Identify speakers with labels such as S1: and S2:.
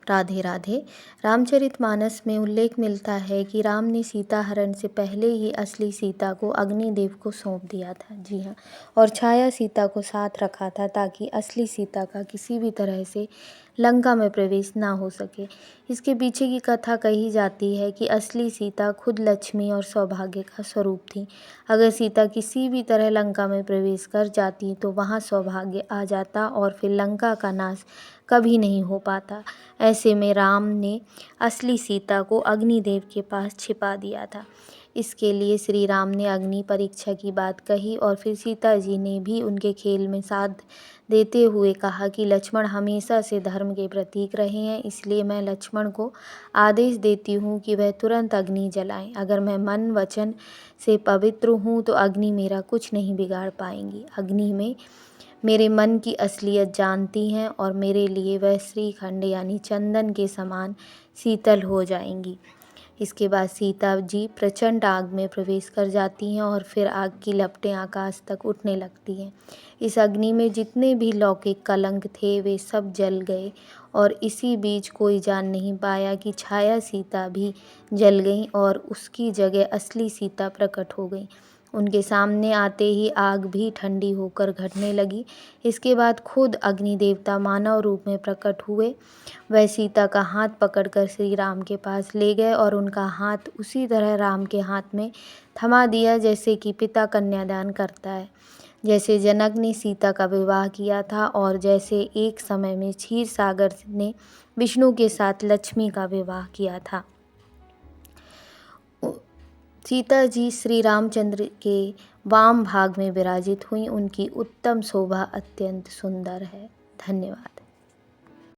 S1: राधे राधे। रामचरितमानस में उल्लेख मिलता है कि राम ने सीता हरण से पहले ही असली सीता को अग्निदेव को सौंप दिया था। जी हाँ, और छाया सीता को साथ रखा था ताकि असली सीता का किसी भी तरह से लंका में प्रवेश ना हो सके। इसके पीछे की कथा कही जाती है कि असली सीता खुद लक्ष्मी और सौभाग्य का स्वरूप थी। अगर सीता किसी भी तरह लंका में प्रवेश कर जाती तो वहाँ सौभाग्य आ जाता और फिर लंका का नाश कभी नहीं हो पाता। ऐसे में राम ने असली सीता को अग्निदेव के पास छिपा दिया था। इसके लिए श्री राम ने अग्नि परीक्षा की बात कही और फिर सीता जी ने भी उनके खेल में साथ देते हुए कहा कि लक्ष्मण हमेशा से धर्म के प्रतीक रहे हैं, इसलिए मैं लक्ष्मण को आदेश देती हूँ कि वह तुरंत अग्नि जलाएं। अगर मैं मन वचन से पवित्र हूँ तो अग्नि मेरा कुछ नहीं बिगाड़ पाएंगी। अग्नि में मेरे मन की असलियत जानती हैं और मेरे लिए वह श्रीखंड यानी चंदन के समान शीतल हो जाएंगी। इसके बाद सीता जी प्रचंड आग में प्रवेश कर जाती हैं और फिर आग की लपटें आकाश तक उठने लगती हैं। इस अग्नि में जितने भी लौकिक कलंक थे वे सब जल गए और इसी बीच कोई जान नहीं पाया कि छाया सीता भी जल गई और उसकी जगह असली सीता प्रकट हो गई। उनके सामने आते ही आग भी ठंडी होकर घटने लगी। इसके बाद खुद अग्नि देवता मानव रूप में प्रकट हुए। वह सीता का हाथ पकड़कर श्री राम के पास ले गए और उनका हाथ उसी तरह राम के हाथ में थमा दिया जैसे कि पिता कन्यादान करता है, जैसे जनक ने सीता का विवाह किया था और जैसे एक समय में क्षीर सागर ने विष्णु के साथ लक्ष्मी का विवाह किया था। सीता जी श्री रामचंद्र के वाम भाग में विराजित हुई। उनकी उत्तम शोभा अत्यंत सुंदर है। धन्यवाद।